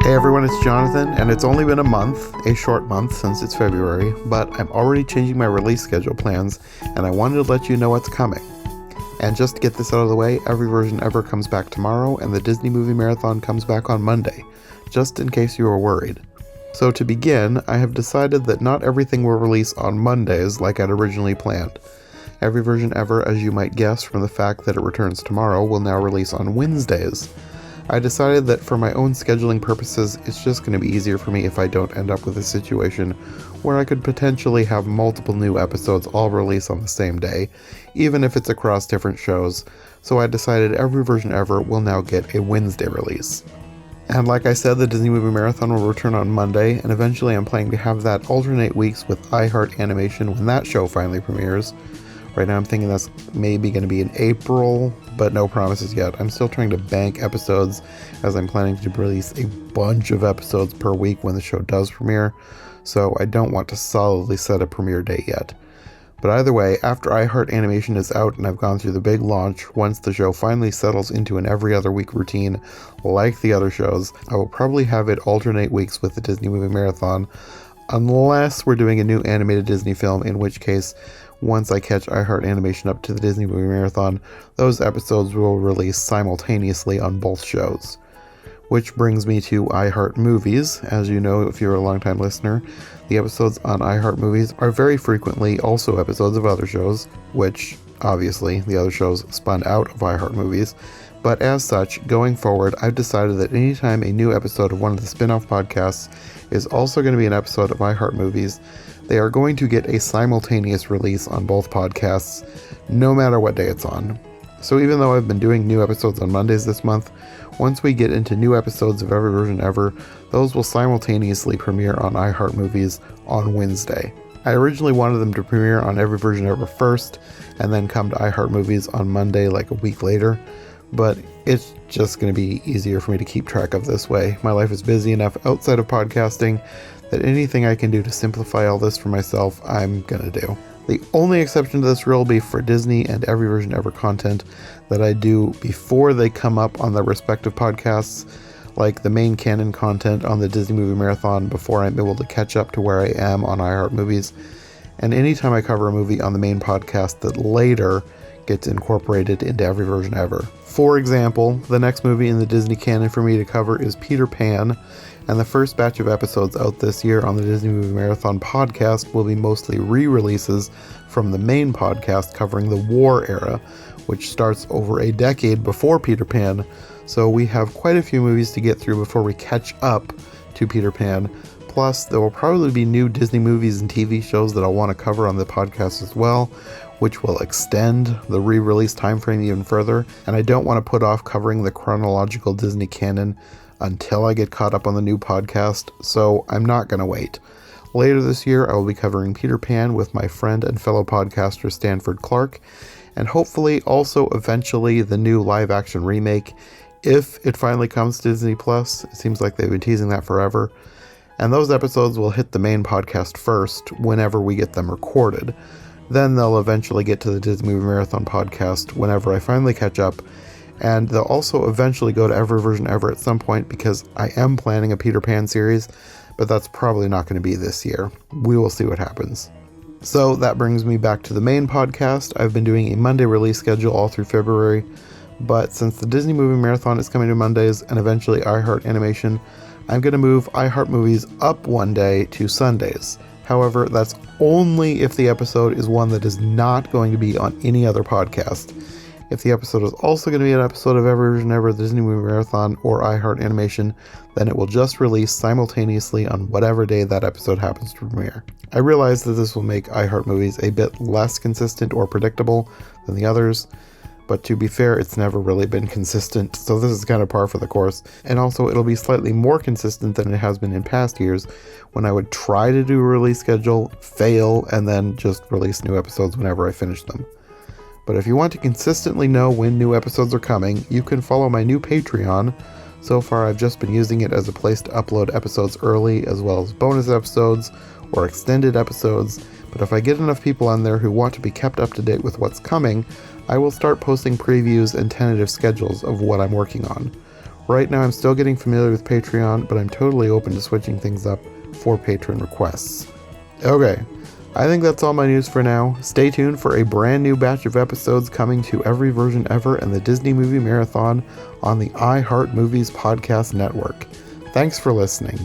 Hey everyone, it's Jonathan, and it's only been a short month since it's February, but I'm already changing my release schedule plans, and I wanted to let you know what's coming. And just to get this out of the way, Every Version Ever comes back tomorrow, and the Disney Movie Marathon comes back on Monday, just in case you were worried. So to begin, I have decided that not everything will release on Mondays like I'd originally planned. Every Version Ever, as you might guess from the fact that it returns tomorrow, will now release on Wednesdays. I decided that for my own scheduling purposes, it's just going to be easier for me if I don't end up with a situation where I could potentially have multiple new episodes all release on the same day, even if it's across different shows, so I decided Every Version Ever will now get a Wednesday release. And like I said, the Disney Movie Marathon will return on Monday, and eventually I'm planning to have that alternate weeks with iHeart Animation when that show finally premieres. Right now I'm thinking that's maybe going to be in April, but no promises yet. I'm still trying to bank episodes as I'm planning to release a bunch of episodes per week when the show does premiere, so I don't want to solidly set a premiere date yet. But either way, after iHeart Animation is out and I've gone through the big launch, once the show finally settles into an every other week routine like the other shows, I will probably have it alternate weeks with the Disney Movie Marathon, unless we're doing a new animated Disney film, in which case, once I catch iHeart Animation up to the Disney Movie Marathon, those episodes will release simultaneously on both shows. Which brings me to iHeart Movies. As you know, if you're a longtime listener, the episodes on iHeart Movies are very frequently also episodes of other shows, which, obviously, the other shows spun out of iHeart Movies. But as such, going forward, I've decided that anytime a new episode of one of the spin-off podcasts is also going to be an episode of iHeart Movies, they are going to get a simultaneous release on both podcasts, no matter what day it's on. So even though I've been doing new episodes on Mondays this month, once we get into new episodes of Every Version Ever, those will simultaneously premiere on iHeart Movies on Wednesday. I originally wanted them to premiere on Every Version Ever first, and then come to iHeart Movies on Monday like a week later, but it's just going to be easier for me to keep track of this way. My life is busy enough outside of podcasting that anything I can do to simplify all this for myself, I'm gonna do. The only exception to this rule will be for Disney and Every Version Ever content that I do before they come up on their respective podcasts, like the main canon content on the Disney Movie Marathon before I'm able to catch up to where I am on iHeart Movies, and anytime I cover a movie on the main podcast that later gets incorporated into Every Version Ever. For example, the next movie in the Disney canon for me to cover is Peter Pan, and the first batch of episodes out this year on the Disney Movie Marathon podcast will be mostly re-releases from the main podcast covering the war era, which starts over a decade before Peter Pan, so we have quite a few movies to get through before we catch up to Peter Pan. Plus, there will probably be new Disney movies and TV shows that I'll want to cover on the podcast as well, which will extend the re-release time frame even further, and I don't want to put off covering the chronological Disney canon until I get caught up on the new podcast, so I'm not going to wait. Later this year, I will be covering Peter Pan with my friend and fellow podcaster Stanford Clark, and hopefully also eventually the new live-action remake, if it finally comes to Disney+. It seems like they've been teasing that forever. And those episodes will hit the main podcast first whenever we get them recorded. Then they'll eventually get to the Disney Movie Marathon podcast whenever I finally catch up, and they'll also eventually go to Every Version Ever at some point because I am planning a Peter Pan series, but that's probably not going to be this year. We will see what happens. So that brings me back to the main podcast. I've been doing a Monday release schedule all through February, but since the Disney Movie Marathon is coming to Mondays and eventually iHeart Animation, I'm going to move iHeart Movies up one day to Sundays. However, that's only if the episode is one that is not going to be on any other podcast. If the episode is also going to be an episode of Every Version Ever, the Disney Movie Marathon, or iHeart Animation, then it will just release simultaneously on whatever day that episode happens to premiere. I realize that this will make iHeart Movies a bit less consistent or predictable than the others, but to be fair, it's never really been consistent, so this is kind of par for the course. And also, it'll be slightly more consistent than it has been in past years, when I would try to do a release schedule, fail, and then just release new episodes whenever I finish them. But if you want to consistently know when new episodes are coming, you can follow my new Patreon. So far, I've just been using it as a place to upload episodes early, as well as bonus episodes or extended episodes. But if I get enough people on there who want to be kept up to date with what's coming, I will start posting previews and tentative schedules of what I'm working on. Right now I'm still getting familiar with Patreon, but I'm totally open to switching things up for patron requests. Okay, I think that's all my news for now. Stay tuned for a brand new batch of episodes coming to Every Version Ever and the Disney Movie Marathon on the iHeart Movies Podcast Network. Thanks for listening.